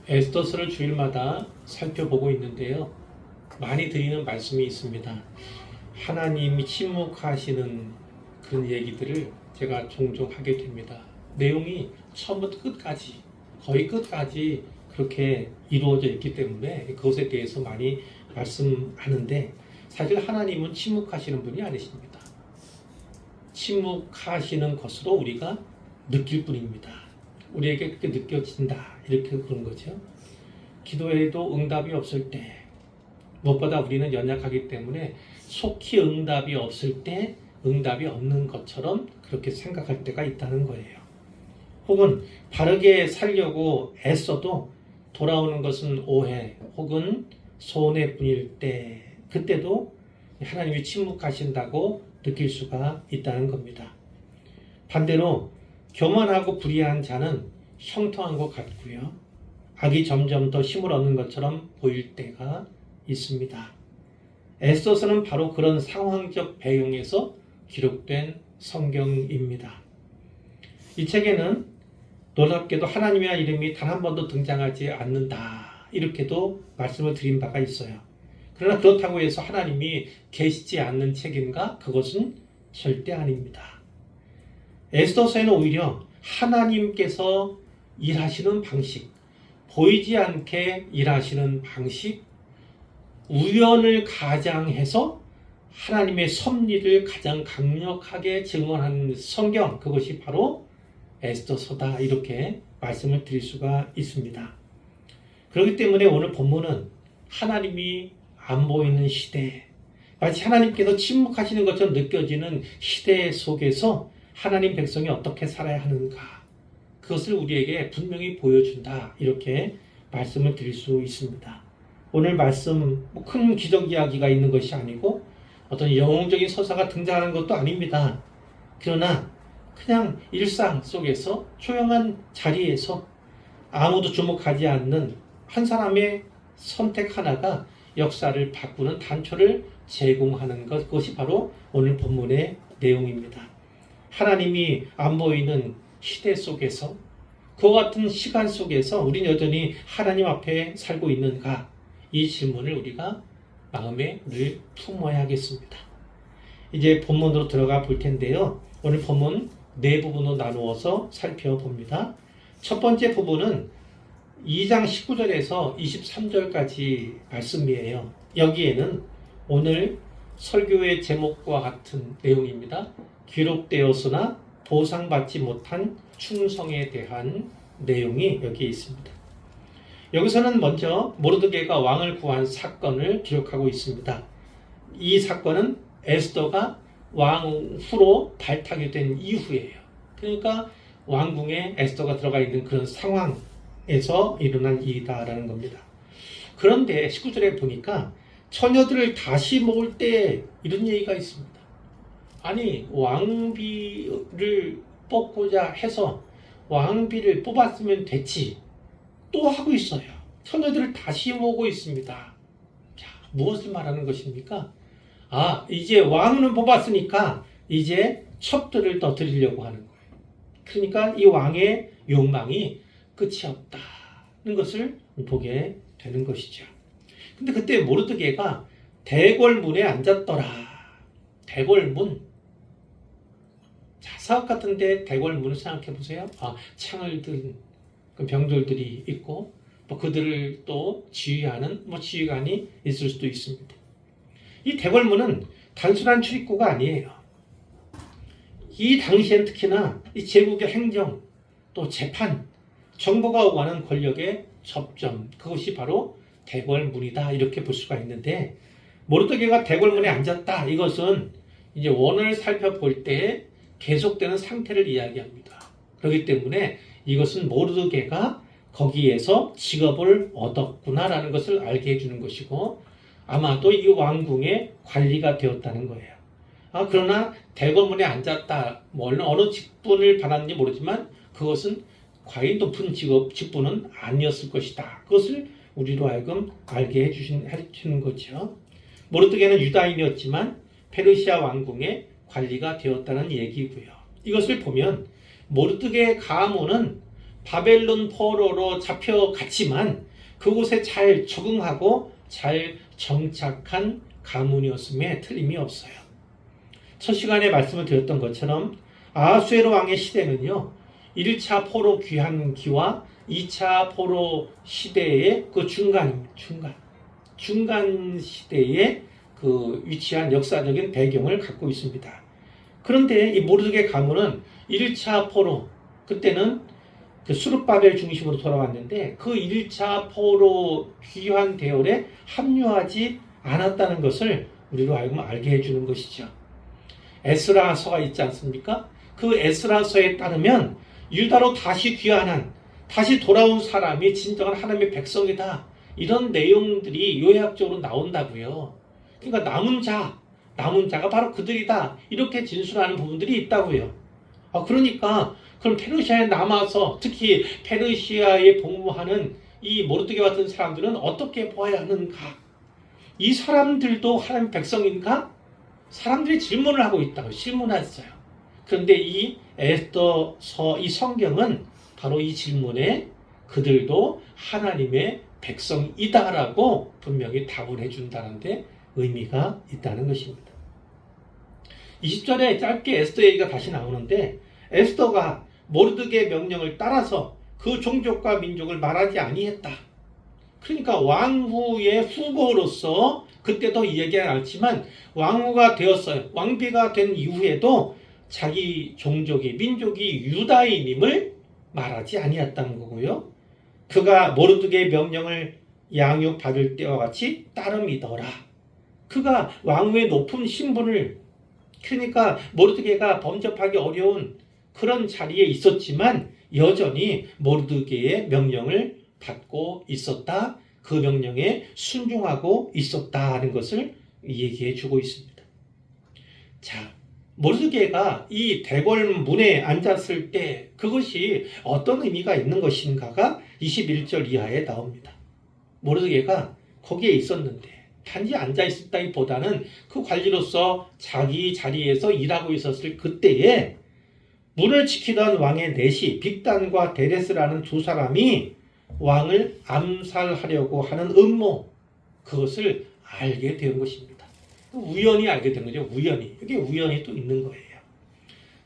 에스더서를 주일마다 살펴보고 있는데요. 많이 드리는 말씀이 있습니다. 하나님이 침묵하시는 그런 얘기들을 제가 종종 하게 됩니다. 내용이 처음부터 끝까지, 거의 끝까지 그렇게 이루어져 있기 때문에 그것에 대해서 많이 말씀하는데, 사실 하나님은 침묵하시는 분이 아니십니다. 침묵하시는 것으로 우리가 느낄 뿐입니다. 우리에게 그렇게 느껴진다, 이렇게 그런 거죠. 기도해도 응답이 없을 때, 무엇보다 우리는 연약하기 때문에 속히 응답이 없을 때 응답이 없는 것처럼 그렇게 생각할 때가 있다는 거예요. 혹은 바르게 살려고 애써도 돌아오는 것은 오해 혹은 손해뿐일 때, 그때도 하나님이 침묵하신다고 느낄 수가 있다는 겁니다. 반대로 교만하고 불의한 자는 형통한 것 같고요, 악이 점점 더 힘을 얻는 것처럼 보일 때가 있습니다. 에스더서는 바로 그런 상황적 배경에서 기록된 성경입니다. 이 책에는 놀랍게도 하나님의 이름이 단 한 번도 등장하지 않는다, 이렇게도 말씀을 드린 바가 있어요. 그러나 그렇다고 해서 하나님이 계시지 않는 책인가? 그것은 절대 아닙니다. 에스더서에는 오히려 하나님께서 일하시는 방식, 보이지 않게 일하시는 방식, 우연을 가장해서 하나님의 섭리를 가장 강력하게 증언하는 성경, 그것이 바로 에스더서다, 이렇게 말씀을 드릴 수가 있습니다. 그렇기 때문에 오늘 본문은 하나님이 안 보이는 시대, 마치 하나님께서 침묵하시는 것처럼 느껴지는 시대 속에서 하나님 백성이 어떻게 살아야 하는가, 그것을 우리에게 분명히 보여준다, 이렇게 말씀을 드릴 수 있습니다. 오늘 말씀 큰 기적 이야기가 있는 것이 아니고 어떤 영웅적인 서사가 등장하는 것도 아닙니다. 그러나 그냥 일상 속에서 조용한 자리에서 아무도 주목하지 않는 한 사람의 선택 하나가 역사를 바꾸는 단초를 제공하는 것, 그것이 바로 오늘 본문의 내용입니다. 하나님이 안 보이는 시대 속에서, 그와 같은 시간 속에서 우리는 여전히 하나님 앞에 살고 있는가, 이 질문을 우리가 마음에 늘 품어야 하겠습니다. 이제 본문으로 들어가 볼 텐데요. 오늘 본문 네 부분으로 나누어서 살펴봅니다. 첫 번째 부분은 2장 19절에서 23절까지 말씀이에요. 여기에는 오늘 설교의 제목과 같은 내용입니다. 기록되었으나 보상받지 못한 충성에 대한 내용이 여기에 있습니다. 여기서는 먼저 모르드게가 왕을 구한 사건을 기록하고 있습니다. 이 사건은 에스더가 왕후로 발탁이 된 이후예요. 그러니까 왕궁에 에스더가 들어가 있는 그런 상황에서 일어난 일이다라는 겁니다. 그런데 19절에 보니까 처녀들을 다시 모을 때 이런 얘기가 있습니다. 아니, 왕비를 뽑고자 해서 왕비를 뽑았으면 됐지, 또 하고 있어요. 처녀들을 다시 모으고 있습니다. 자, 무엇을 말하는 것입니까? 이제 왕을 뽑았으니까 이제 첩들을 더 드리려고 하는 거예요. 그러니까 이 왕의 욕망이 끝이 없다는 것을 보게 되는 것이죠. 근데 그때 모르드게가 대궐문에 앉았더라. 대궐문. 자, 사업 같은데 대궐문을 생각해 보세요. 창을 든 병졸들이 있고, 그들을 또 지휘하는 지휘관이 있을 수도 있습니다. 이 대궐문은 단순한 출입구가 아니에요. 이 당시엔 특히나 이 제국의 행정, 또 재판, 정보가 오가는 권력의 접점, 그것이 바로 대궐문이다, 이렇게 볼 수가 있는데, 모르드게가 대궐문에 앉았다, 이것은 이제 원을 살펴볼 때 계속되는 상태를 이야기합니다. 그렇기 때문에 이것은 모르드게가 거기에서 직업을 얻었구나라는 것을 알게 해주는 것이고, 아마도 이 왕궁의 관리가 되었다는 거예요. 그러나 대궐문에 앉았다, 어느 직분을 받았는지 모르지만 그것은 과연 높은 직분은 아니었을 것이다. 그것을 우리로 하여금 알게 해주는 거죠. 모르드게는 유다인이었지만 페르시아 왕궁의 관리가 되었다는 얘기고요. 이것을 보면 모르드게의 가문은 바벨론 포로로 잡혀갔지만 그곳에 잘 적응하고 잘 정착한 가문이었음에 틀림이 없어요. 첫 시간에 말씀을 드렸던 것처럼 아하수에로 왕의 시대는요, 1차 포로 귀환기와 2차 포로 시대의 그 중간 시대에 그 위치한 역사적인 배경을 갖고 있습니다. 그런데 이 모르드게 가문은 1차 포로, 그때는 그 수르바벨 중심으로 돌아왔는데 그 1차 포로 귀환 대열에 합류하지 않았다는 것을 우리로 하여금 알게 해주는 것이죠. 에스라서가 있지 않습니까? 그 에스라서에 따르면 유다로 다시 귀환한, 다시 돌아온 사람이 진정한 하나님의 백성이다, 이런 내용들이 요약적으로 나온다고요. 그러니까 남은 자가 바로 그들이다, 이렇게 진술하는 부분들이 있다고요. 그러니까 그럼 페르시아에 남아서 특히 페르시아에 복무하는 이 모르드게 같은 사람들은 어떻게 보아야 하는가? 이 사람들도 하나님의 백성인가? 사람들이 질문을 하고 있다고 질문했어요. 그런데 이 에스더서, 이 성경은 바로 이 질문에 그들도 하나님의 백성이다라고 분명히 답을 해준다는 데 의미가 있다는 것입니다. 20절에 짧게 에스더 얘기가 다시 나오는데, 에스더가 모르드게 명령을 따라서 그 종족과 민족을 말하지 아니했다. 그러니까 왕후의 후보로서 그때도 이야기는 않지만 왕후가 되었어요. 왕비가 된 이후에도 자기 종족이, 민족이 유다인임을 말하지 아니했다는 거고요. 그가 모르드게의 명령을 양육받을 때와 같이 따름이더라. 그가 왕후의 높은 신분을, 그러니까 모르드게가 범접하기 어려운 그런 자리에 있었지만 여전히 모르드게의 명령을 받고 있었다, 그 명령에 순종하고 있었다는 것을 얘기해 주고 있습니다. 자, 모르드게가 이 대궐문에 앉았을 때 그것이 어떤 의미가 있는 것인가가 21절 이하에 나옵니다. 모르드게가 거기에 있었는데 단지 앉아 있었다기보다는 그 관리로서 자기 자리에서 일하고 있었을 그때에 문을 지키던 왕의 넷이 빅단과 데레스라는 두 사람이 왕을 암살하려고 하는 음모, 그것을 알게 된 것입니다. 우연히 알게 된 거죠. 우연히. 이게 우연히 또 있는 거예요.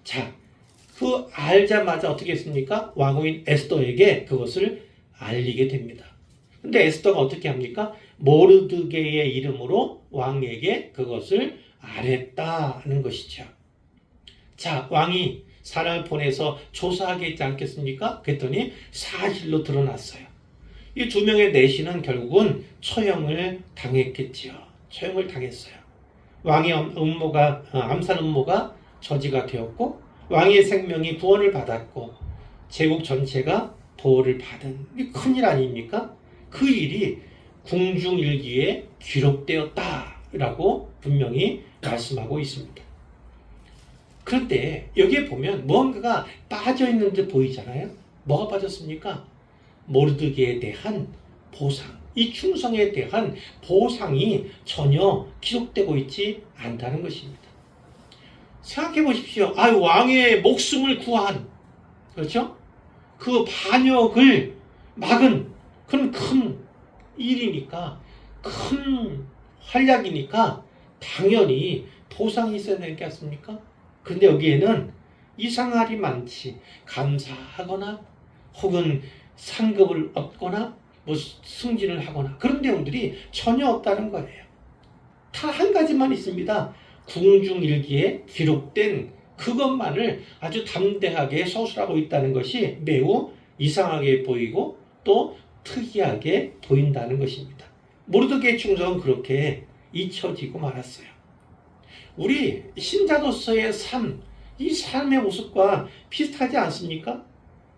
자, 그 알자마자 어떻게 했습니까? 왕후인 에스더에게 그것을 알리게 됩니다. 근데 에스더가 어떻게 합니까? 모르드게의 이름으로 왕에게 그것을 알했다는 것이죠. 자, 왕이 사람을 보내서 조사하겠지 않겠습니까? 그랬더니 사실로 드러났어요. 이 두 명의 내신은 결국은 처형을 당했겠지요. 처형을 당했어요. 왕의 암살 음모가 저지가 되었고, 왕의 생명이 구원을 받았고, 제국 전체가 보호를 받은, 이 큰일 아닙니까? 그 일이 궁중일기에 기록되었다라고 분명히 말씀하고 있습니다. 그런데 여기에 보면 뭔가가 빠져있는 듯 보이잖아요. 뭐가 빠졌습니까? 모르드게에 대한 보상, 이 충성에 대한 보상이 전혀 기록되고 있지 않다는 것입니다. 생각해 보십시오. 왕의 목숨을 구한, 그렇죠? 그 반역을 막은 그런 큰 일이니까, 큰 활약이니까 당연히 보상이 있어야 되지 않습니까? 근데 여기에는 이상할이 많지, 감사하거나 혹은 상급을 얻거나 승진을 하거나 그런 내용들이 전혀 없다는 거예요. 다 한 가지만 있습니다. 궁중일기에 기록된 그것만을 아주 담대하게 서술하고 있다는 것이 매우 이상하게 보이고 또 특이하게 보인다는 것입니다. 모르드게의 충성은 그렇게 잊혀지고 말았어요. 우리 신자로서의 삶, 이 삶의 모습과 비슷하지 않습니까?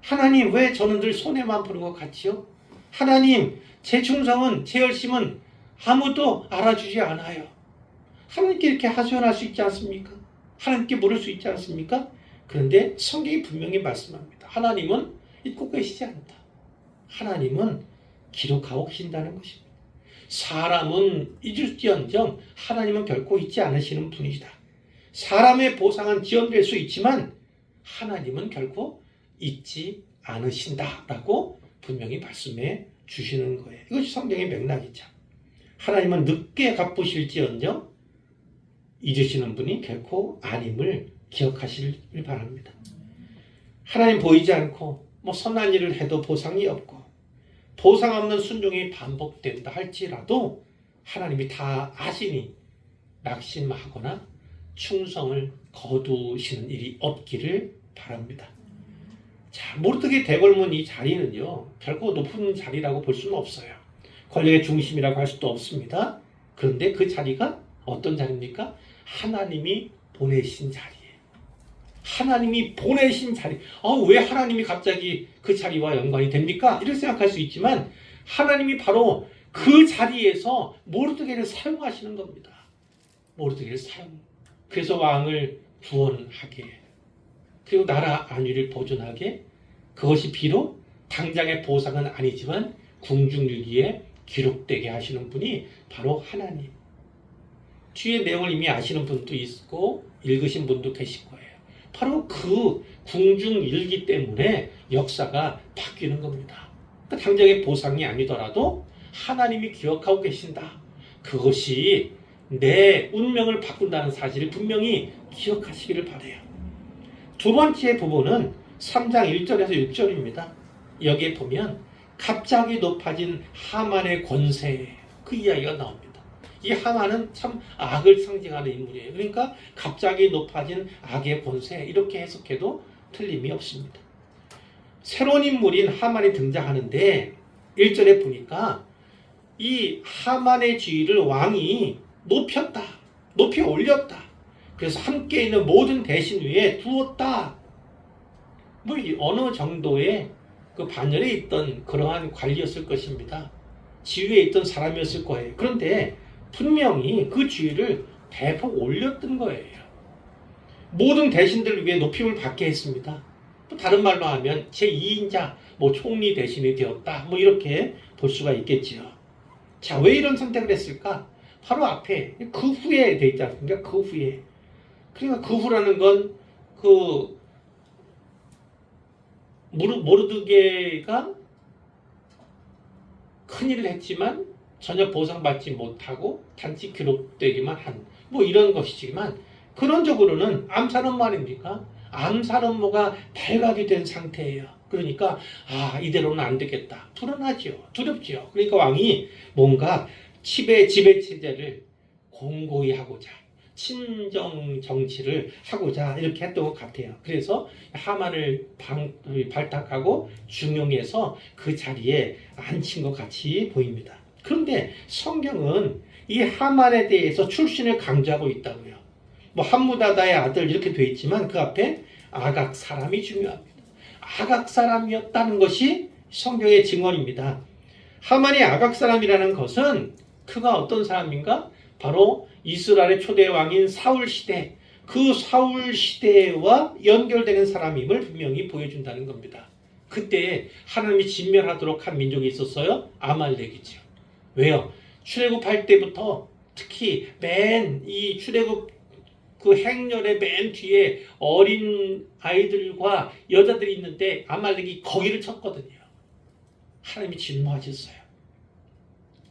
하나님, 왜 저는 늘 손해만 보는 것 같지요? 하나님, 제 충성은, 제 열심은 아무도 알아주지 않아요. 하나님께 이렇게 하소연할 수 있지 않습니까? 하나님께 물을 수 있지 않습니까? 그런데 성경이 분명히 말씀합니다. 하나님은 잊고 계시지 않다. 하나님은 기록하고 계신다는 것입니다. 사람은 잊을지언정 하나님은 결코 잊지 않으시는 분이시다. 사람의 보상은 지연될 수 있지만 하나님은 결코 잊지 않으신다라고 분명히 말씀해 주시는 거예요. 이것이 성경의 맥락이죠. 하나님은 늦게 갚으실지언정 잊으시는 분이 결코 아님을 기억하시길 바랍니다. 하나님 보이지 않고 선한 일을 해도 보상이 없고 보상 없는 순종이 반복된다 할지라도 하나님이 다 아시니 낙심하거나 충성을 거두시는 일이 없기를 바랍니다. 자, 모르드게 대궐문 이 자리는요, 결코 높은 자리라고 볼 수는 없어요. 권력의 중심이라고 할 수도 없습니다. 그런데 그 자리가 어떤 자리입니까? 하나님이 보내신 자리예요. 하나님이 보내신 자리. 왜 하나님이 갑자기 그 자리와 연관이 됩니까? 이렇게 생각할 수 있지만 하나님이 바로 그 자리에서 모르드게를 사용하시는 겁니다. 모르드게를 사용. 그래서 왕을 구원하게, 그리고 나라 안위를 보존하게, 그것이 비록 당장의 보상은 아니지만 궁중일기에 기록되게 하시는 분이 바로 하나님. 뒤에 내용을 이미 아시는 분도 있고 읽으신 분도 계실 거예요. 바로 그 궁중일기 때문에 역사가 바뀌는 겁니다. 당장의 보상이 아니더라도 하나님이 기억하고 계신다. 그것이 내 운명을 바꾼다는 사실을 분명히 기억하시기를 바라요. 두 번째 부분은 3장 1절에서 6절입니다. 여기에 보면 갑자기 높아진 하만의 권세, 그 이야기가 나옵니다. 이 하만은 참 악을 상징하는 인물이에요. 그러니까 갑자기 높아진 악의 권세, 이렇게 해석해도 틀림이 없습니다. 새로운 인물인 하만이 등장하는데 1절에 보니까 이 하만의 지위를 왕이 높였다, 높이 올렸다. 그래서 함께 있는 모든 대신 위에 두었다. 어느 정도의 그 반열에 있던 그러한 관리였을 것입니다. 지위에 있던 사람이었을 거예요. 그런데 분명히 그 지위를 대폭 올렸던 거예요. 모든 대신들 위해 높임을 받게 했습니다. 또 다른 말로 하면 제2인자, 총리 대신이 되었다. 이렇게 볼 수가 있겠지요. 자, 왜 이런 선택을 했을까? 바로 앞에 그 후에 돼 있지 않습니까? 그 후에. 그러니까 그 후라는 건 모르드게가 큰일을 했지만 전혀 보상받지 못하고 단지 기록되기만 한 이런 것이지만, 근원적으로는 암살음모 아닙니까? 암살음모가 발각이 된 상태예요. 그러니까 이대로는 안 되겠다. 불안하죠. 두렵죠. 그러니까 왕이 뭔가 지배체제를 공고히 하고자, 친정 정치를 하고자 이렇게 했던 것 같아요. 그래서 하만을 발탁하고 중용해서 그 자리에 앉힌 것 같이 보입니다. 그런데 성경은 이 하만에 대해서 출신을 강조하고 있다고요. 함무다다의 아들 이렇게 돼 있지만 그 앞에 아각 사람이 중요합니다. 아각 사람이었다는 것이 성경의 증언입니다. 하만이 아각 사람이라는 것은 그가 어떤 사람인가? 바로 이스라엘의 초대 왕인 사울 시대, 그 사울 시대와 연결되는 사람임을 분명히 보여준다는 겁니다. 그때 하나님이 진멸하도록 한 민족이 있었어요. 아말렉이죠. 왜요? 출애굽할 때부터 특히 이 출애굽 그 행렬의 맨 뒤에 어린 아이들과 여자들이 있는데 아말렉이 거기를 쳤거든요. 하나님이 진노하셨어요.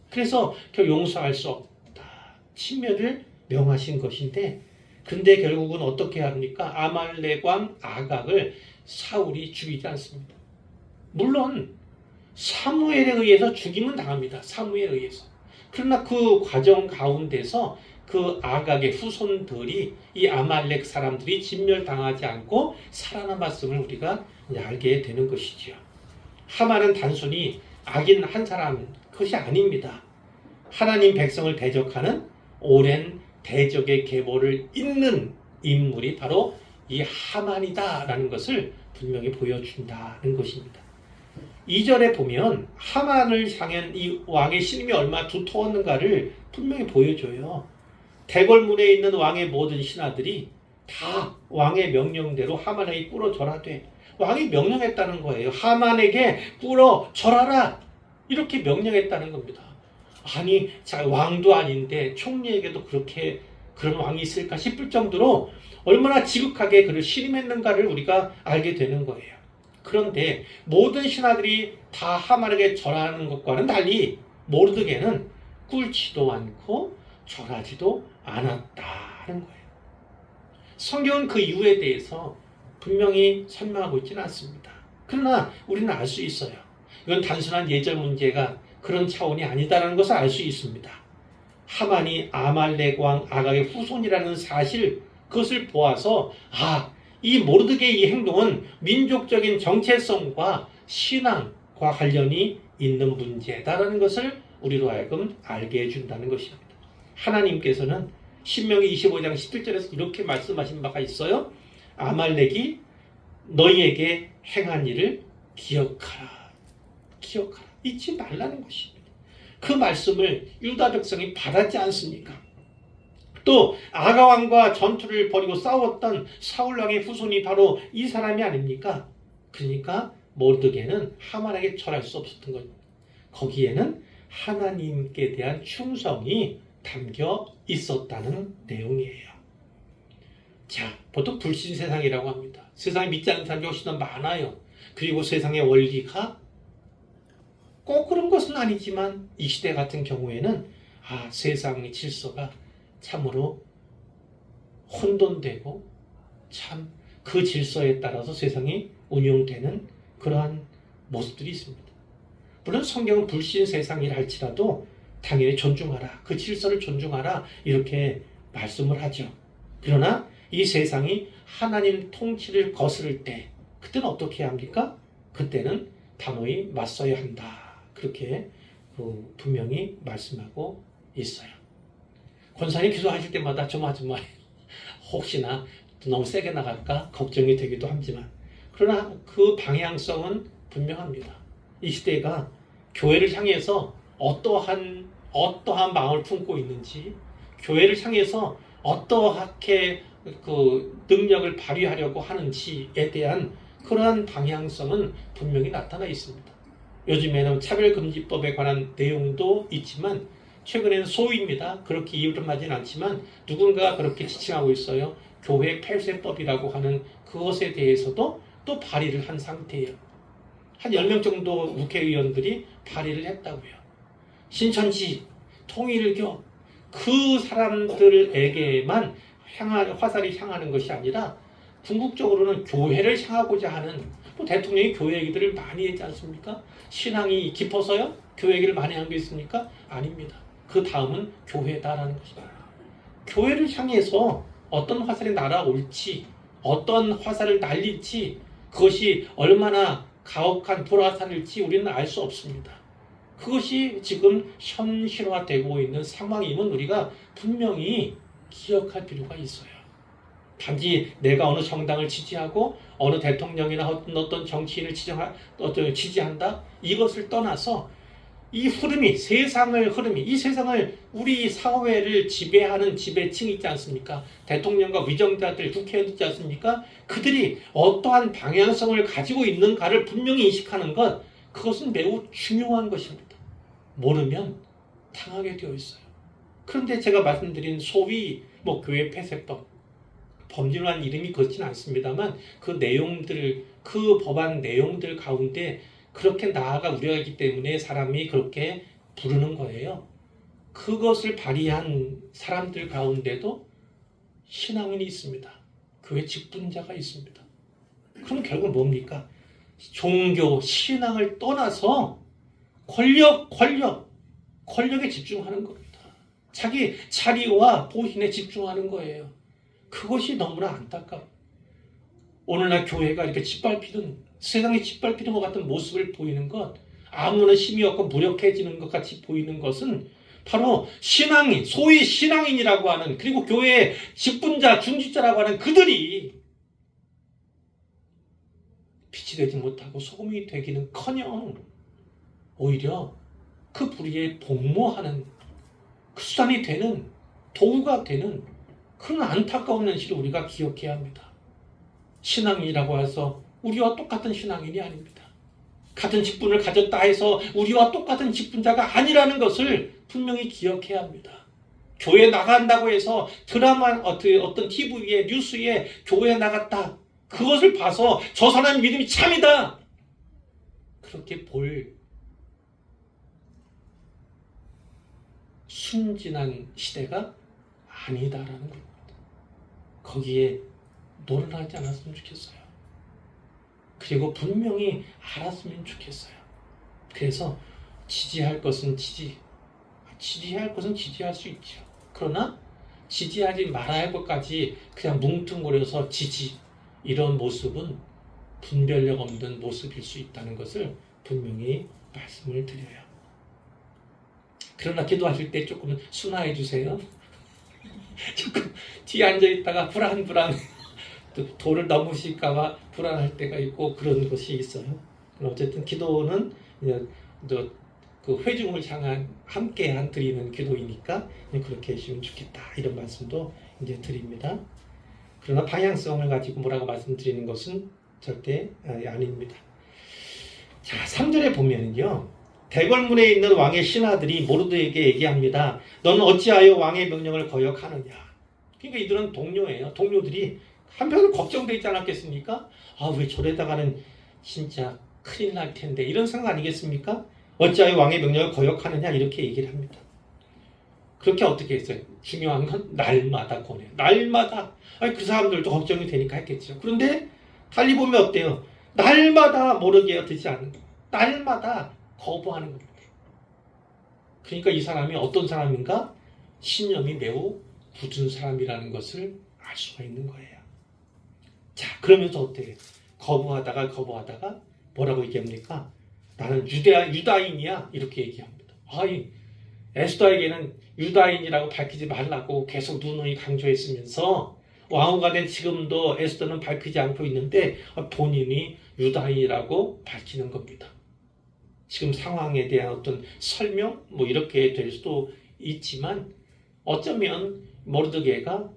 그래서 용서할 수 없다. 침멸을 명하신 것인데, 근데 결국은 어떻게 합니까? 아말렉 왕 아각을 사울이 죽이지 않습니다. 물론 사무엘에 의해서 죽임은 당합니다. 사무엘에 의해서. 그러나 그 과정 가운데서 그 아각의 후손들이, 이 아말렉 사람들이 진멸당하지 않고 살아남았음을 우리가 알게 되는 것이죠. 하만은 단순히 악인 한 사람, 그것이 아닙니다. 하나님 백성을 대적하는 오랜 대적의 계보를 잇는 인물이 바로 이 하만이다라는 것을 분명히 보여준다는 것입니다. 2절에 보면 하만을 향한 이 왕의 신임이 얼마나 두터웠는가를 분명히 보여줘요. 대궐문에 있는 왕의 모든 신하들이 다 왕의 명령대로 하만에게 꿇어 절하되, 왕이 명령했다는 거예요. 하만에게 꿇어 절하라, 이렇게 명령했다는 겁니다. 아니, 왕도 아닌데 총리에게도 그런 왕이 있을까 싶을 정도로 얼마나 지극하게 그를 신임했는가를 우리가 알게 되는 거예요. 그런데 모든 신하들이 다 하만에게 절하는 것과는 달리 모르드게는 꿇지도 않고 절하지도 않았다는 거예요. 성경은 그 이유에 대해서 분명히 설명하고 있지는 않습니다. 그러나 우리는 알 수 있어요. 이건 단순한 예절 문제가 그런 차원이 아니다라는 것을 알 수 있습니다. 하만이 아말렉 왕 아각의 후손이라는 사실, 그것을 보아서 이 모르드게의 이 행동은 민족적인 정체성과 신앙과 관련이 있는 문제다라는 것을 우리로 하여금 알게 해준다는 것입니다. 하나님께서는 신명기 25장 17절에서 이렇게 말씀하신 바가 있어요. 아말렉이 너희에게 행한 일을 기억하라. 잊지 말라는 것입니다. 그 말씀을 유다 백성이 받았지 않습니까? 또 아가왕과 전투를 벌이고 싸웠던 사울왕의 후손이 바로 이 사람이 아닙니까? 그러니까 모르드게는 하만에게 절할 수 없었던 겁니다. 거기에는 하나님께 대한 충성이 담겨 있었다는 내용이에요. 자, 보통 불신 세상이라고 합니다. 세상에 믿지 않는 사람이 훨씬 더 많아요. 그리고 세상의 원리가 꼭 그런 것은 아니지만 이 시대 같은 경우에는 세상의 질서가 참으로 혼돈되고 참 그 질서에 따라서 세상이 운영되는 그러한 모습들이 있습니다. 물론 성경은 불신 세상이라 할지라도 당연히 존중하라, 그 질서를 존중하라 이렇게 말씀을 하죠. 그러나 이 세상이 하나님 통치를 거스를 때 그때는 어떻게 해야 합니까? 그때는 단호히 맞서야 한다. 그렇게 분명히 말씀하고 있어요. 권사님 기도하실 때마다 조마조마 혹시나 너무 세게 나갈까 걱정이 되기도 하지만 그러나 그 방향성은 분명합니다. 이 시대가 교회를 향해서 어떠한 마음을 품고 있는지, 교회를 향해서 어떠하게 그 능력을 발휘하려고 하는지에 대한 그러한 방향성은 분명히 나타나 있습니다. 요즘에는 차별금지법에 관한 내용도 있지만 최근에는 소위입니다. 그렇게 이름하진 않지만 누군가가 그렇게 지칭하고 있어요. 교회 폐쇄법이라고 하는 그것에 대해서도 또 발의를 한 상태예요. 한 10명 정도 국회의원들이 발의를 했다고요. 신천지, 통일교 그 사람들에게만 화살이 향하는 것이 아니라 궁극적으로는 교회를 향하고자 하는 대통령이 교회 얘기들을 많이 했지 않습니까? 신앙이 깊어서요? 교회 얘기를 많이 한 게 있습니까? 아닙니다. 그 다음은 교회다라는 것입니다. 교회를 향해서 어떤 화살이 날아올지, 어떤 화살을 날릴지, 그것이 얼마나 가혹한 불화살일지 우리는 알 수 없습니다. 그것이 지금 현실화되고 있는 상황임은 우리가 분명히 기억할 필요가 있어요. 단지 내가 어느 정당을 지지하고 어느 대통령이나 어떤 정치인을 지지한다? 이것을 떠나서 이 흐름이, 이 세상을, 우리 사회를 지배하는 지배층이 있지 않습니까? 대통령과 위정자들, 국회의원 있지 않습니까? 그들이 어떠한 방향성을 가지고 있는가를 분명히 인식하는 것, 그것은 매우 중요한 것입니다. 모르면 당하게 되어 있어요. 그런데 제가 말씀드린 소위 교회 폐쇄법, 법률한 이름이 그렇지는 않습니다만 그 내용들, 그 법안 내용들 가운데 그렇게 나아가 우려가 있기 때문에 사람이 그렇게 부르는 거예요. 그것을 발의한 사람들 가운데도 신앙인이 있습니다. 교회 직분자가 있습니다. 그럼 결국 뭡니까? 종교, 신앙을 떠나서 권력에 집중하는 겁니다. 자기 자리와 보신에 집중하는 거예요. 그것이 너무나 안타까워. 오늘날 교회가 이렇게 짓밟히는, 세상에 짓밟히는 것 같은 모습을 보이는 것, 아무런 힘이 없고 무력해지는 것 같이 보이는 것은 바로 신앙인, 소위 신앙인이라고 하는, 그리고 교회의 직분자, 중직자라고 하는 그들이 빛이 되지 못하고 소금이 되기는커녕 오히려 그 불의에 복무하는, 그 수단이 되는, 도구가 되는 그런 안타까운 현실을 우리가 기억해야 합니다. 신앙인이라고 해서 우리와 똑같은 신앙인이 아닙니다. 같은 직분을 가졌다 해서 우리와 똑같은 직분자가 아니라는 것을 분명히 기억해야 합니다. 교회 나간다고 해서 드라마, 어떤 TV에, 뉴스에 교회 나갔다, 그것을 봐서 저 사람 믿음이 참이다, 그렇게 볼 순진한 시대가 아니다라는 겁니다. 거기에 놀라지 않았으면 좋겠어요. 그리고 분명히 알았으면 좋겠어요. 그래서 지지할 것은 지지할 것은 지지할 수 있죠. 그러나 지지하지 말아야 할 것까지 그냥 뭉뚱그려서 이런 모습은 분별력 없는 모습일 수 있다는 것을 분명히 말씀을 드려요. 그러나 기도하실 때 조금 순화해 주세요. 조금 뒤에 앉아있다가 불안 또 도를 넘으실까봐 불안할 때가 있고 그런 것이 있어요. 어쨌든 기도는 그 회중을 향한 함께 드리는 기도이니까 그렇게 해주시면 좋겠다 이런 말씀도 이제 드립니다. 그러나 방향성을 가지고 뭐라고 말씀드리는 것은 절대 아닙니다. 자, 3절에 보면은요, 대궐문에 있는 왕의 신하들이 모르드에게 얘기합니다. 너는 어찌하여 왕의 명령을 거역하느냐. 그러니까 이들은 동료예요. 동료들이 한편으로 걱정돼 있지 않았겠습니까? 왜 저래다가는 진짜 큰일 날 텐데 이런 생각 아니겠습니까? 어찌하여 왕의 명령을 거역하느냐 이렇게 얘기를 합니다. 그렇게 어떻게 했어요? 중요한 건 날마다 권해요. 날마다. 그 사람들도 걱정이 되니까 했겠죠. 그런데 달리 보면 어때요? 날마다 모르게 듣지 않는 거예요. 날마다 거부하는 겁니다. 그러니까 이 사람이 어떤 사람인가? 신념이 매우 굳은 사람이라는 것을 알 수가 있는 거예요. 자, 그러면서 어때요? 거부하다가 뭐라고 얘기합니까? 나는 유다인이야 이렇게 얘기합니다. 에스더에게는 유다인이라고 밝히지 말라고 계속 누누이 강조했으면서 왕후가 된 지금도 에스더는 밝히지 않고 있는데 본인이 유다인이라고 밝히는 겁니다. 지금 상황에 대한 어떤 설명 이렇게 될 수도 있지만 어쩌면 모르드게가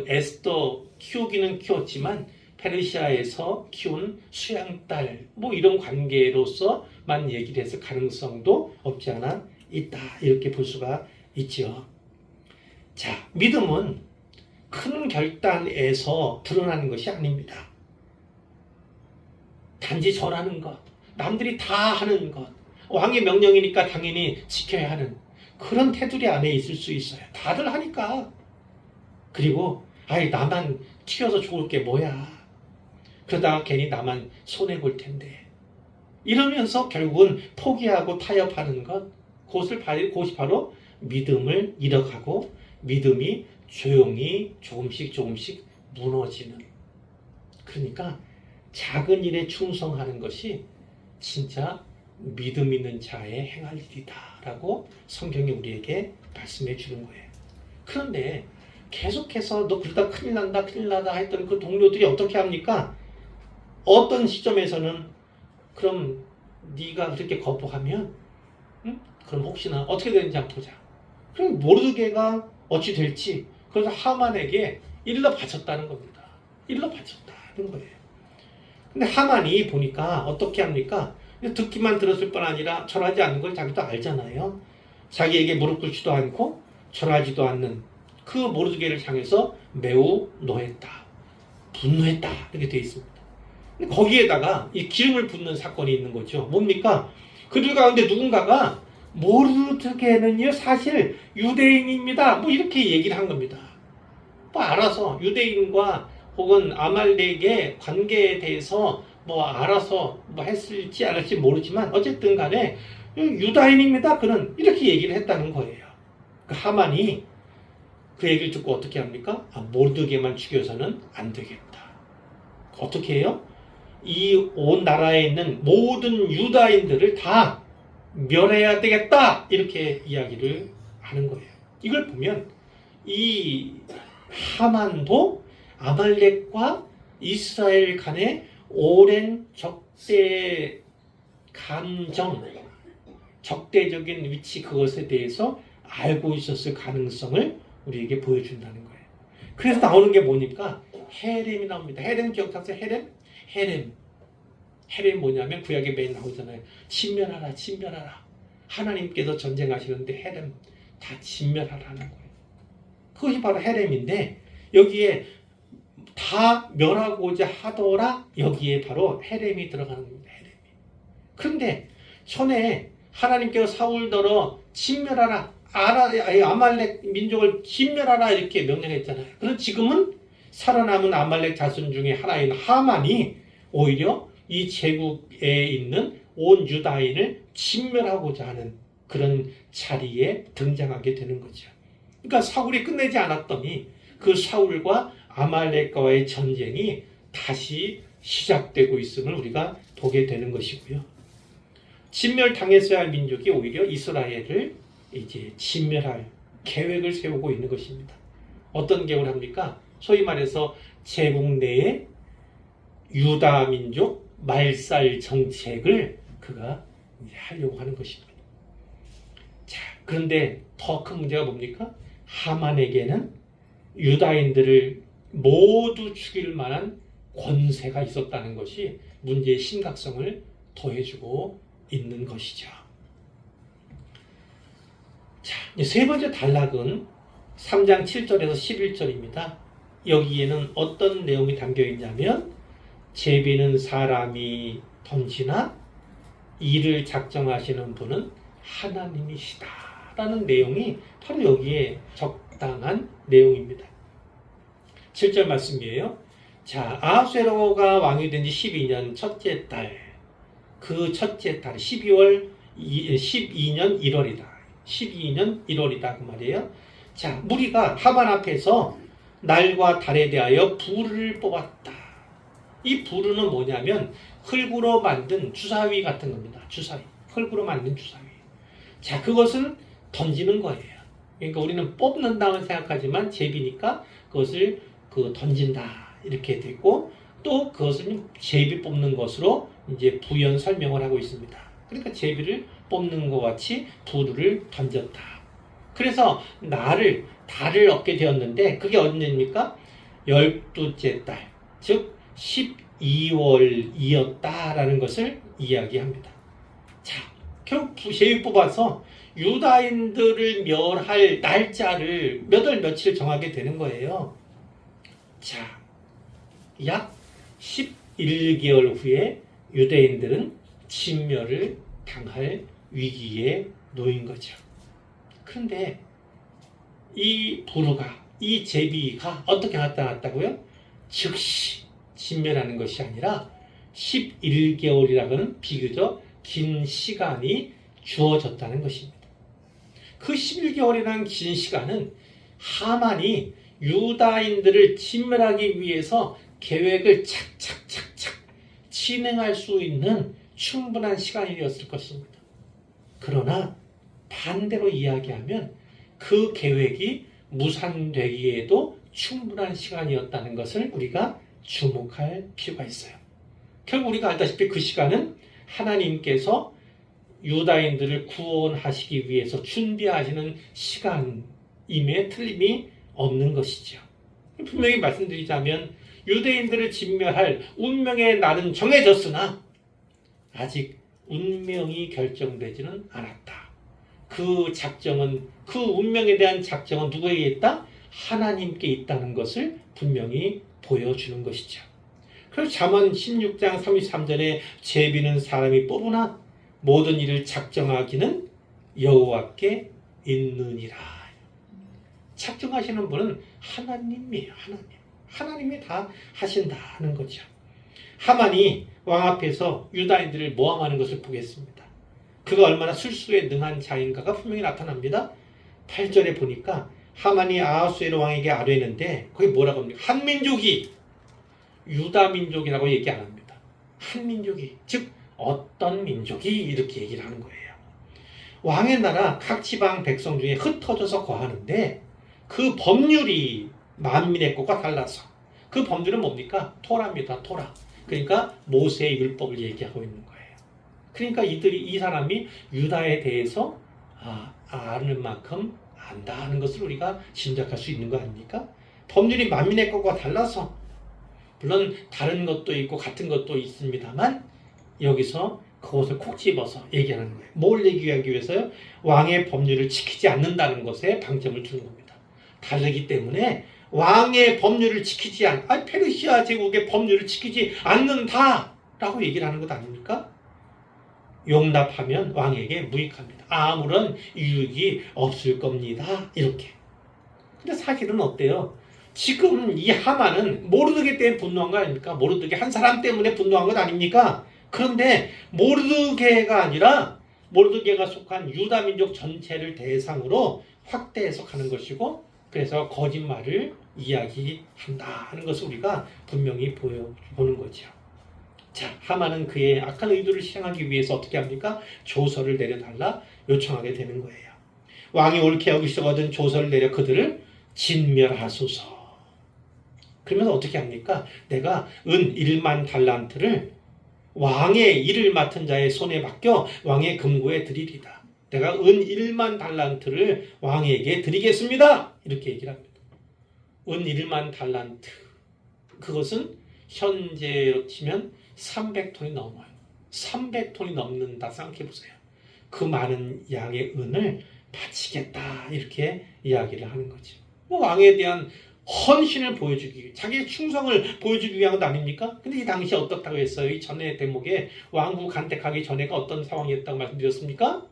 에스더 키우기는 키웠지만 페르시아에서 키운 수양딸 이런 관계로서만 얘기를 했을 가능성도 없지 않아 있다 이렇게 볼 수가 있죠. 자, 믿음은 큰 결단에서 드러나는 것이 아닙니다. 단지 절하는 것, 남들이 다 하는 것, 왕의 명령이니까 당연히 지켜야 하는 그런 테두리 안에 있을 수 있어요. 다들 하니까. 그리고 나만 튀어서 좋을 게 뭐야. 그러다가 괜히 나만 손해볼 텐데. 이러면서 결국은 포기하고 타협하는 것, 그것이 바로 믿음을 잃어가고 믿음이 조용히 조금씩 무너지는. 그러니까 작은 일에 충성하는 것이 진짜 믿음 있는 자의 행할 일이다라고 성경이 우리에게 말씀해 주는 거예요. 그런데 계속해서 너 그러다 큰일 난다 했던 그 동료들이 어떻게 합니까? 어떤 시점에서는 그럼 네가 그렇게 거부하면 그럼 혹시나 어떻게 되는지 한번 보자. 그럼 모르드게가 어찌 될지 그래서 하만에게 일러 바쳤다는 겁니다. 일러 바쳤다는 거예요. 근데 하만이 보니까 어떻게 합니까? 듣기만 들었을 뿐 아니라 절하지 않는 걸 자기도 알잖아요. 자기에게 무릎 꿇지도 않고 절하지도 않는 그 모르드게를 향해서 매우 노했다. 분노했다. 이렇게 되어 있습니다. 근데 거기에다가 이 기름을 붓는 사건이 있는 거죠. 뭡니까? 그들 가운데 누군가가 모르드게는요 사실 유대인입니다. 이렇게 얘기를 한 겁니다. 알아서 유대인과 혹은 아말렉의 관계에 대해서 알아서 했을지 안 할지 모르지만 어쨌든 간에 유다인입니다. 그는 이렇게 얘기를 했다는 거예요. 그 하만이 그 얘기를 듣고 어떻게 합니까? 모르드게만 죽여서는 안 되겠다. 어떻게 해요? 이 온 나라에 있는 모든 유다인들을 다 멸해야 되겠다. 이렇게 이야기를 하는 거예요. 이걸 보면 이 하만도 아말렉과 이스라엘 간의 오랜 적대적인 위치 그것에 대해서 알고 있었을 가능성을 우리에게 보여준다는 거예요. 그래서 나오는 게 뭐니까 헤렘이 나옵니다. 헤렘 기억하세요? 헤렘 뭐냐면 구약에 매일 나오잖아요. 진멸하라. 하나님께서 전쟁하시는데 헤렘 다 진멸하라는 거예요. 그것이 바로 헤렘인데 여기에 다 멸하고자 하더라 여기에 바로 헤렘이 들어가는 겁니다. 헤렘이. 그런데 전에 하나님께서 사울더러 진멸하라, 아말렉 민족을 진멸하라 이렇게 명령했잖아요. 그런데 지금은 살아남은 아말렉 자손 중에 하나인 하만이 오히려 이 제국에 있는 온 유다인을 진멸하고자 하는 그런 자리에 등장하게 되는 거죠. 그러니까 사울이 끝내지 않았더니 그 사울과 아말렉과의 전쟁이 다시 시작되고 있음을 우리가 보게 되는 것이고요. 진멸당했어야 할 민족이 오히려 이스라엘을 이제 진멸할 계획을 세우고 있는 것입니다. 어떤 계획을 합니까? 소위 말해서 제국 내에 유다 민족 말살 정책을 그가 하려고 하는 것입니다. 자, 그런데 더 큰 문제가 뭡니까? 하만에게는 유다인들을 모두 죽일 만한 권세가 있었다는 것이 문제의 심각성을 더해주고 있는 것이죠. 자, 세 번째 단락은 3장 7절에서 11절입니다. 여기에는 어떤 내용이 담겨 있냐면 제비는 사람이 던지나 이를 작정하시는 분은 하나님이시다 라는 내용이 바로 여기에 적당한 내용입니다. 7절 말씀이에요. 자, 아하수에로가 왕이 된 지 12년 첫째 달, 그 첫째 달 12년 1월이다. 12년 1월이다 그 말이에요. 자, 무리가 하만 앞에서 날과 달에 대하여 부르를 뽑았다. 이 부르는 뭐냐면 흙으로 만든 주사위 같은 겁니다. 주사위. 흙으로 만든 주사위. 자, 그것은 던지는 거예요. 그러니까 우리는 뽑는다고 생각하지만 제비니까 그것을 던진다 이렇게 되고, 또 그것은 제비 뽑는 것으로 이제 부연 설명을 하고 있습니다. 그러니까 제비를 뽑는 것 같이 부르를 던졌다. 그래서 달을 얻게 되었는데 그게 언제입니까? 12째 달, 즉 12월이었다라는 것을 이야기합니다. 자, 결국 제비 뽑아서 유다인들을 멸할 날짜를 몇 월 며칠 정하게 되는 거예요. 자, 약 11개월 후에 유대인들은 진멸을 당할 위기에 놓인 거죠. 그런데 이 부르가, 이 제비가 어떻게 나타났다고요? 즉시 진멸하는 것이 아니라 11개월이라고는 비교적 긴 시간이 주어졌다는 것입니다. 그 11개월이라는 긴 시간은 하만이 유다인들을 진멸하기 위해서 계획을 착착착착 진행할 수 있는 충분한 시간이었을 것입니다. 그러나 반대로 이야기하면 그 계획이 무산되기에도 충분한 시간이었다는 것을 우리가 주목할 필요가 있어요. 결국 우리가 알다시피 그 시간은 하나님께서 유다인들을 구원하시기 위해서 준비하시는 시간임에 틀림이 없는 것이죠. 분명히 말씀드리자면 유대인들을 진멸할 운명의 날은 정해졌으나 아직 운명이 결정되지는 않았다. 그 작정은, 그 운명에 대한 작정은 누구에게 있다? 하나님께 있다는 것을 분명히 보여주는 것이죠. 그래서 잠언 16장 33절에 제비는 사람이 뽑으나 모든 일을 작정하기는 여호와께 있느니라. 작정하시는 분은 하나님이에요. 하나님이 다 하신다는 거죠. 하만이 왕 앞에서 유다인들을 모함하는 것을 보겠습니다. 그가 얼마나 술수에 능한 자인가가 분명히 나타납니다. 8절에 보니까 하만이 아하수에로 왕에게 아뢰는데 거기 뭐라고 합니까? 한 민족이, 유다 민족이라고 얘기 안 합니다. 한 민족이, 즉 어떤 민족이 이렇게 얘기를 하는 거예요. 왕의 나라 각 지방 백성 중에 흩어져서 거하는데 그 법률이 만민의 것과 달라서, 그 법률은 뭡니까? 토라입니다. 토라. 그러니까 모세의 율법을 얘기하고 있는 거예요. 그러니까 이 사람이 유다에 대해서 아는 만큼 안다 하는 것을 우리가 짐작할 수 있는 거 아닙니까? 법률이 만민의 것과 달라서, 물론 다른 것도 있고 같은 것도 있습니다만 여기서 그것을 콕 집어서 얘기하는 거예요. 뭘 얘기하기 위해서요? 왕의 법률을 지키지 않는다는 것에 방점을 두는 겁니다. 다르기 때문에 왕의 법률을 지키지 페르시아 제국의 법률을 지키지 않는다라고 얘기를 하는 것 아닙니까? 용납하면 왕에게 무익합니다. 아무런 유익이 없을 겁니다. 이렇게. 근데 사실은 어때요? 지금 이 하만은 모르드게 때문에 분노한 거 아닙니까? 모르드게 한 사람 때문에 분노한 것 아닙니까? 그런데 모르드게가 아니라 모르드게가 속한 유다 민족 전체를 대상으로 확대 해석하는 것이고, 그래서 거짓말을 이야기한다 하는 것을 우리가 분명히 보는 거죠. 자, 하만은 그의 악한 의도를 실행하기 위해서 어떻게 합니까? 조서를 내려달라 요청하게 되는 거예요. 왕이 옳게 여기시거든 조서를 내려 그들을 진멸하소서. 그러면서 어떻게 합니까? 내가 은 1만 달란트를 왕의 일을 맡은 자의 손에 맡겨 왕의 금고에 드리리다. 내가 은 1만 달란트를 왕에게 드리겠습니다. 이렇게 얘기를 합니다. 은 1만 달란트. 그것은 현재로 치면 300톤이 넘어요. 300톤이 넘는다 생각해 보세요. 그 많은 양의 은을 바치겠다 이렇게 이야기를 하는 거죠. 왕에 대한 헌신을 보여주기, 자기의 충성을 보여주기 위한 것 아닙니까? 근데 이 당시 어떻다고 했어요? 이 전의 대목에 왕후 간택하기 전에가 어떤 상황이었다고 말씀드렸습니까?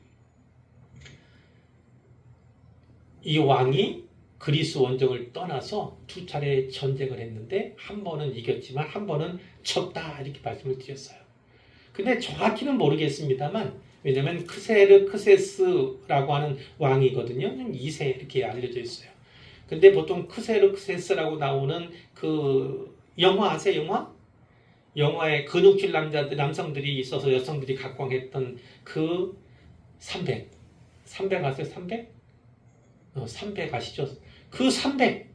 이 왕이 그리스 원정을 떠나서 2차례 전쟁을 했는데 한 번은 이겼지만 한 번은 졌다 이렇게 말씀을 드렸어요. 근데 정확히는 모르겠습니다만, 왜냐하면 크세르크세스라고 하는 왕이거든요. 2세 이렇게 알려져 있어요. 근데 보통 크세르크세스라고 나오는 그 영화 아세요? 영화에 근육질 남성들이 있어서 여성들이 각광했던 그 300 아세요? 300 아시죠? 그 300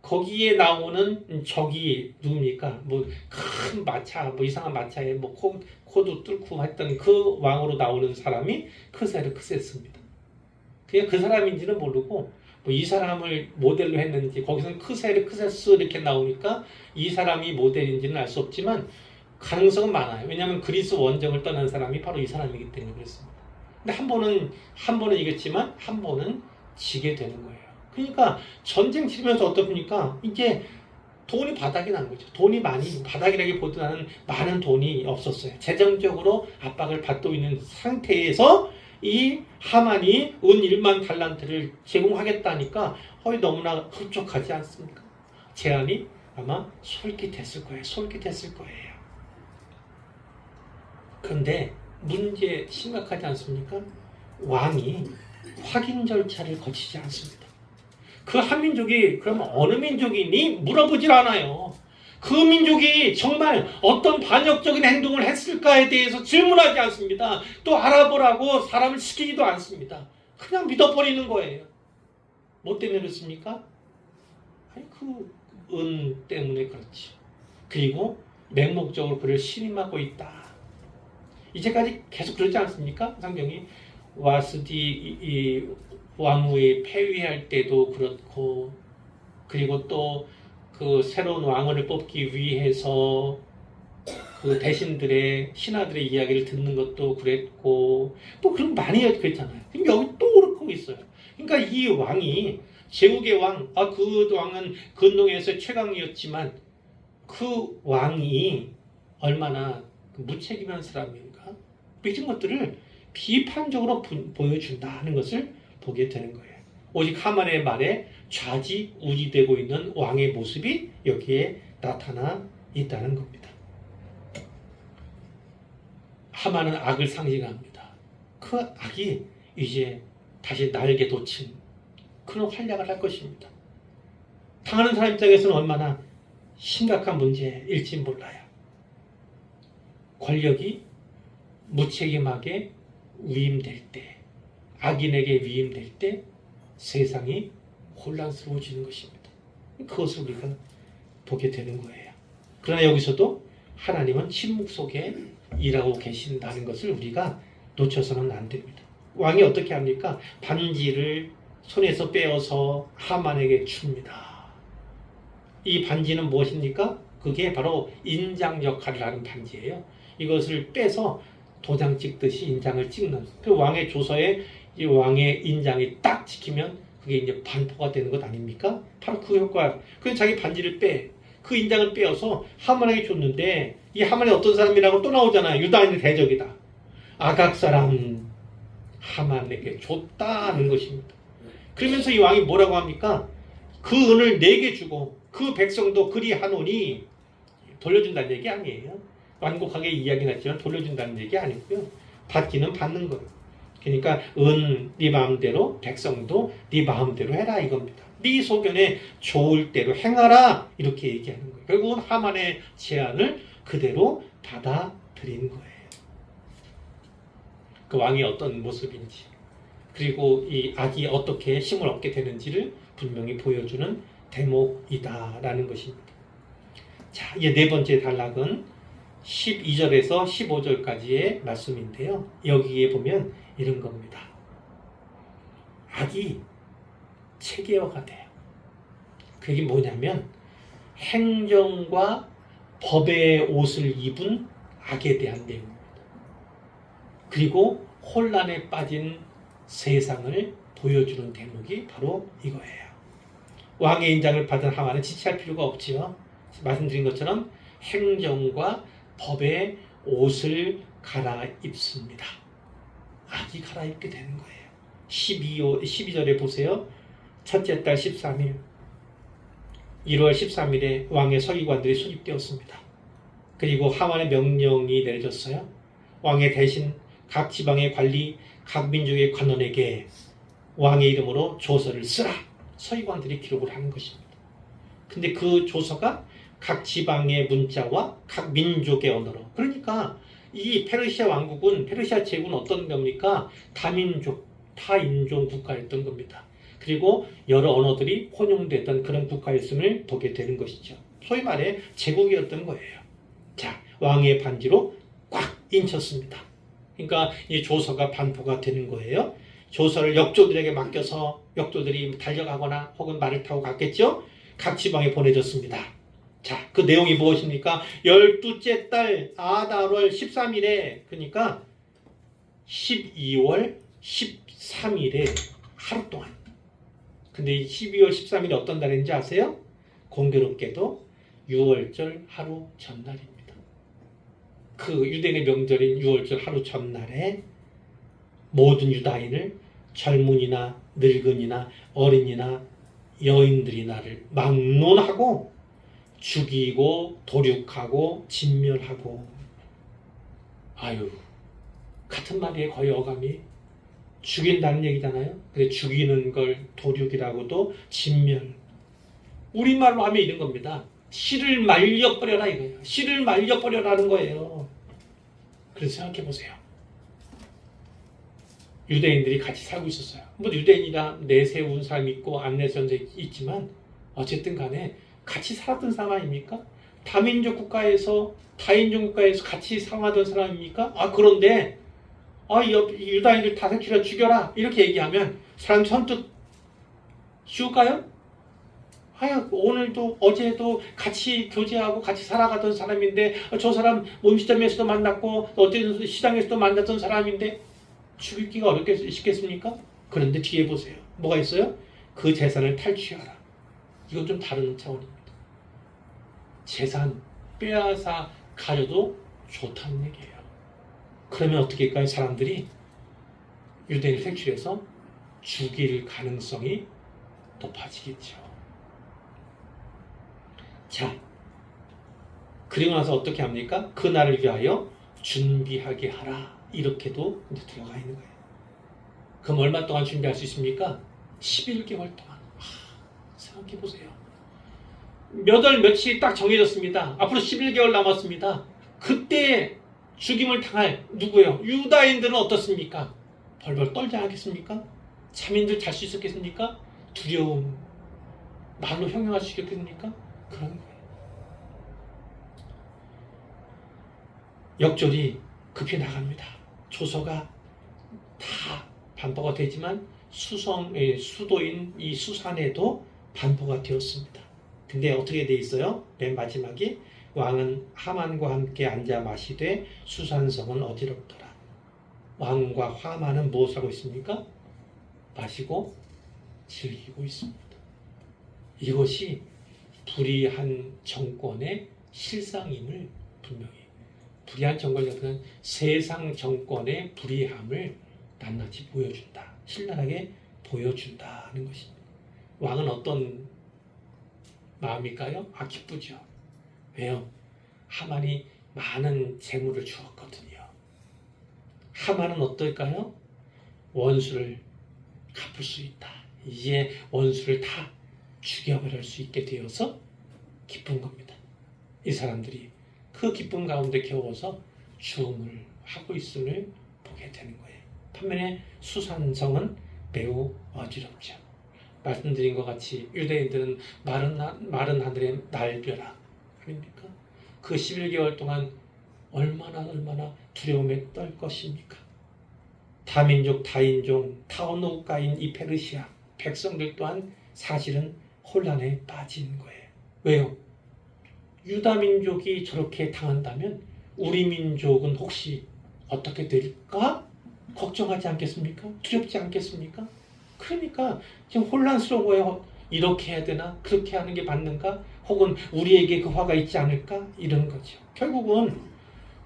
거기에 나오는 적이 누굽니까? 뭐 큰 마차, 뭐 이상한 마차에 뭐 코도 뚫고 했던 그 왕으로 나오는 사람이 크세르크세스입니다. 그냥 그 사람인지는 모르고 뭐 이 사람을 모델로 했는지, 거기서는 크세르크세스 이렇게 나오니까 이 사람이 모델인지는 알 수 없지만 가능성은 많아요. 왜냐하면 그리스 원정을 떠난 사람이 바로 이 사람이기 때문에 그렇습니다. 근데 한 번은 이겼지만 한 번은 지게 되는 거예요. 그러니까 전쟁 치르면서 어떻습니까? 이게 돈이 바닥이 난 거죠. 돈이 많이, 바닥이라기보다는 많은 돈이 없었어요. 재정적으로 압박을 받고 있는 상태에서 이 하만이 은 1만 달란트를 제공하겠다니까 너무나 흡족하지 않습니까? 제안이 아마 솔깃했을 거예요. 그런데 문제 심각하지 않습니까? 왕이 확인 절차를 거치지 않습니다. 그 한민족이 그러면 어느 민족이니? 물어보질 않아요. 그 민족이 정말 어떤 반역적인 행동을 했을까에 대해서 질문하지 않습니다. 또 알아보라고 사람을 시키지도 않습니다. 그냥 믿어버리는 거예요. 뭐 때문에 그렇습니까? 그 은 때문에 그렇지. 그리고 맹목적으로 그를 신임하고 있다. 이제까지 계속 그러지 않습니까? 성경이 와스디 이 왕후의 폐위할 때도 그렇고, 그리고 또 그 새로운 왕을 뽑기 위해서 그 대신들의 신하들의 이야기를 듣는 것도 그랬고, 또 그런 많이 그랬잖아요. 그럼 여기 또 그렇고 있어요. 그러니까 이 왕이 제국의 왕, 그 왕은 근동에서 최강이었지만 그 왕이 얼마나 무책임한 사람인가, 이런 것들을 비판적으로 보여준다는 것을 보게 되는 거예요. 오직 하만의 말에 좌지우지되고 있는 왕의 모습이 여기에 나타나 있다는 겁니다. 하만은 악을 상징합니다. 그 악이 이제 다시 날개 돋친 그런 활약을 할 것입니다. 당하는 사람 입장에서는 얼마나 심각한 문제일지 몰라요. 권력이 무책임하게 위임될 때, 악인에게 위임될 때 세상이 혼란스러워지는 것입니다. 그것을 우리가 보게 되는 거예요. 그러나 여기서도 하나님은 침묵 속에 일하고 계신다는 것을 우리가 놓쳐서는 안 됩니다. 왕이 어떻게 합니까? 반지를 손에서 빼어서 하만에게 줍니다. 이 반지는 무엇입니까? 그게 바로 인장 역할을 하는 반지예요. 이것을 빼서 도장 찍듯이 인장을 찍는, 그 왕의 조서에 이 왕의 인장이 딱 찍히면 그게 이제 반포가 되는 것 아닙니까? 바로 그 효과. 그래서 자기 반지를 그 인장을 빼어서 하만에게 줬는데, 이 하만이 어떤 사람이라고 또 나오잖아요. 유다인의 대적이다. 아각 사람 하만에게 줬다는 것입니다. 그러면서 이 왕이 뭐라고 합니까? 그 은을 내게 주고 그 백성도 그리하노니, 돌려준다는 얘기 아니에요. 완곡하게 이야기는 했지만 돌려준다는 얘기 아니고요. 받기는 받는 거예요. 그러니까 네 마음대로, 백성도 네 마음대로 해라 이겁니다. 네 소견에 좋을 대로 행하라 이렇게 얘기하는 거예요. 결국은 하만의 제안을 그대로 받아들인 거예요. 그 왕이 어떤 모습인지, 그리고 이 악이 어떻게 힘을 얻게 되는지를 분명히 보여주는 대목이다라는 것입니다. 자, 이제 네 번째 단락은 12절에서 15절까지의 말씀인데요. 여기에 보면 이런 겁니다. 악이 체계화가 돼요. 그게 뭐냐면 행정과 법의 옷을 입은 악에 대한 내용입니다. 그리고 혼란에 빠진 세상을 보여주는 대목이 바로 이거예요. 왕의 인장을 받은 하만은 지체할 필요가 없지요. 말씀드린 것처럼 행정과 법의 옷을 갈아입습니다. 악이 갈아입게 되는 거예요. 12절에 보세요. 첫째 달 13일 1월 13일에 왕의 서기관들이 수집되었습니다. 그리고 하만의 명령이 내려졌어요. 왕의 대신 각 지방의 관리, 각 민족의 관원에게 왕의 이름으로 조서를 쓰라. 서기관들이 기록을 하는 것입니다. 근데 그 조서가 각 지방의 문자와 각 민족의 언어로, 그러니까 이 페르시아 왕국은, 페르시아 제국은 어떤 겁니까? 다민족, 타인종 국가였던 겁니다. 그리고 여러 언어들이 혼용되던 그런 국가였음을 보게 되는 것이죠. 소위 말해 제국이었던 거예요. 자, 왕의 반지로 꽉 인쳤습니다. 그러니까 이 조서가 반포가 되는 거예요. 조서를 역조들에게 맡겨서 역조들이 달려가거나 혹은 말을 타고 갔겠죠. 각 지방에 보내졌습니다. 자, 그 내용이 무엇입니까? 12째 달 아달월 13일에, 그러니까 12월 13일에 하루 동안. 근데 이 12월 13일이 어떤 날인지 아세요? 공교롭게도 6월절 하루 전날입니다. 그 유대인의 명절인 6월절 하루 전날에 모든 유다인을, 젊은이나 늙은이나 어린이나 여인들이 나를 막론하고 죽이고 도륙하고 진멸하고, 아유, 같은 말이에요. 거의 어감이. 죽인다는 얘기잖아요. 근데 죽이는 걸 도륙이라고도 진멸. 우리말로 하면 이런 겁니다. 씨를 말려버려라 이거예요. 씨를 말려버려라는 거예요. 그래서 생각해 보세요. 유대인들이 같이 살고 있었어요. 뭐 유대인이라 내세운 사람 있고 안 내세운 사람 있지만 어쨌든 간에 같이 살았던 사람 아닙니까? 다민족 국가에서, 다인종 국가에서 같이 생활하던 사람입니까? 그런데 유다인들 다 새끼라 죽여라 이렇게 얘기하면 사람 선뜻 죽을까요? 오늘도 어제도 같이 교제하고 같이 살아가던 사람인데, 저 사람 음식점에서도 만났고 어떤 시장에서도 만났던 사람인데 죽이기가 어렵겠습니까? 그런데 뒤에 보세요. 뭐가 있어요? 그 재산을 탈취하라. 이건 좀 다른 차원입니다. 재산 빼앗아 가져도 좋다는 얘기예요. 그러면 어떻게 할까요? 사람들이 유대인을 색출해서 죽일 가능성이 높아지겠죠. 자, 그리고 나서 어떻게 합니까? 그날을 위하여 준비하게 하라. 이렇게도 이제 들어가 있는 거예요. 그럼 얼마 동안 준비할 수 있습니까? 11개월 동안. 생각해 보세요. 몇 월 며칠이 딱 정해졌습니다. 앞으로 11개월 남았습니다. 그때 죽임을 당할 누구예요? 유다인들은 어떻습니까? 벌벌 떨지 않겠습니까? 자민들 잘 수 있었겠습니까? 두려움, 말로 형용할 수 있겠습니까? 그런 거예요. 역졸이 급히 나갑니다. 조서가 다 반포가 되지만 수도인 이 수산에도 반포가 되었습니다. 근데 어떻게 돼 있어요? 맨 마지막에 왕은 하만과 함께 앉아 마시되 수산성은 어지럽더라. 왕과 하만은 무엇을 하고 있습니까? 마시고 즐기고 있습니다. 이것이 불의한 정권의 실상임을 분명히 불의한 정권력은 세상 정권의 불의함을 낱낱이 보여준다. 신랄하게 보여준다는 것입니다. 왕은 어떤 마음일까요? 기쁘죠. 왜요? 하만이 많은 재물을 주었거든요. 하만은 어떨까요? 원수를 갚을 수 있다. 이제 원수를 다 죽여버릴 수 있게 되어서 기쁜 겁니다. 이 사람들이 그 기쁨 가운데 겨워서 주음을 하고 있음을 보게 되는 거예요. 반면에 수산성은 매우 어지럽죠. 말씀드린 것 같이 유대인들은 마른 하늘의 날벼락 아닙니까? 그 11개월 동안 얼마나 두려움에 떨 것입니까? 다민족, 다인종, 타원노가인 이 페르시아 백성들 또한 사실은 혼란에 빠진 거예요. 왜요? 유다 민족이 저렇게 당한다면 우리 민족은 혹시 어떻게 될까? 걱정하지 않겠습니까? 두렵지 않겠습니까? 그러니까 지금 혼란스러운 거예요. 이렇게 해야 되나? 그렇게 하는 게 맞는가? 혹은 우리에게 그 화가 있지 않을까? 이런 거죠. 결국은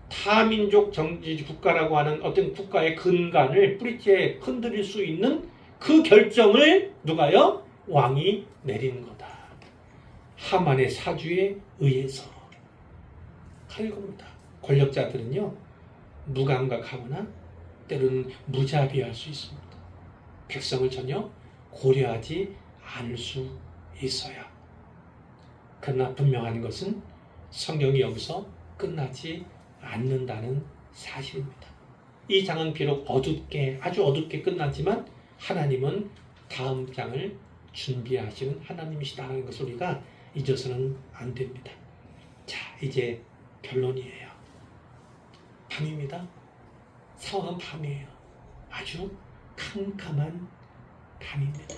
다민족 정치 국가라고 하는 어떤 국가의 근간을 뿌리째 흔들릴 수 있는 그 결정을 누가요? 왕이 내리는 거다. 하만의 사주에 의해서. 하는 겁니다. 권력자들은요, 무감각하거나 때로는 무자비할 수 있습니다. 백성을 전혀 고려하지 않을 수 있어요. 그러나 분명한 것은 성경이 여기서 끝나지 않는다는 사실입니다. 이 장은 비록 아주 어둡게 끝났지만 하나님은 다음 장을 준비하시는 하나님이시다는 것을 우리가 잊어서는 안 됩니다. 자, 이제 결론이에요. 밤입니다. 상황은 밤이에요. 아주 캄캄한 밤입니다.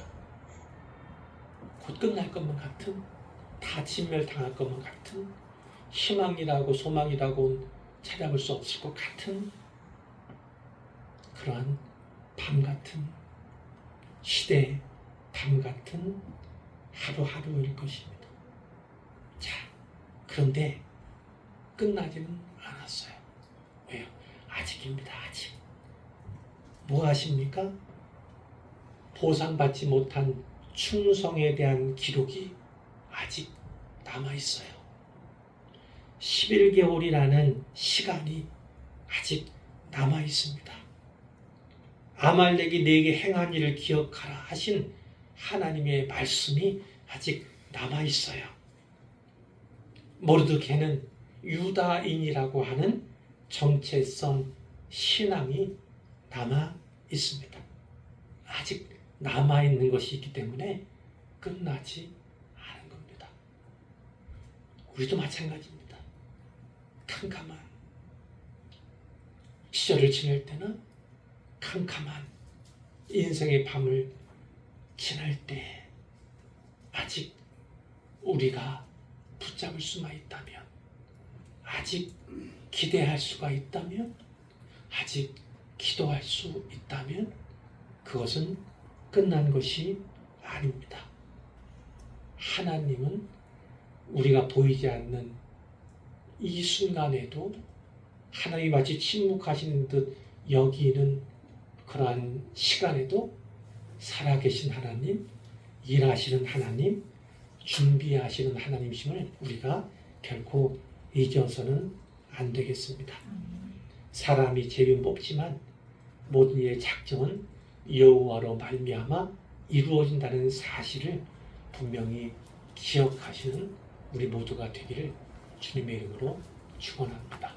곧 끝날 것만 같은, 다 진멸당할 것만 같은, 희망이라고 소망이라고 찾아볼 수 없을 것 같은 그러한 밤 같은 시대의 밤 같은 하루하루일 것입니다. 자, 그런데 끝나지는 않았어요. 왜요? 아직입니다. 아직. 뭐 하십니까? 보상받지 못한 충성에 대한 기록이 아직 남아있어요. 11개월이라는 시간이 아직 남아있습니다. 아말렉이 네게 행한 일을 기억하라 하신 하나님의 말씀이 아직 남아있어요. 모르드게는 유다인이라고 하는 정체성 신앙이 남아있습니다. 아직 남아있는 것이 있기 때문에 끝나지 않은 겁니다. 우리도 마찬가지입니다. 캄캄한 시절을 지낼 때는 캄캄한 인생의 밤을 지날 때 아직 우리가 붙잡을 수만 있다면, 아직 기대할 수가 있다면, 아직 기도할 수 있다면 그것은 끝난 것이 아닙니다. 하나님은 우리가 보이지 않는 이 순간에도 하나님이 마치 침묵하시는 듯 여기는 그러한 시간에도 살아계신 하나님, 일하시는 하나님, 준비하시는 하나님이심을 우리가 결코 잊어서는 안 되겠습니다. 사람이 재림 뽑지만 모든 일의 작정은 여호와로 말미암아 이루어진다는 사실을 분명히 기억하시는 우리 모두가 되기를 주님의 이름으로 축원합니다.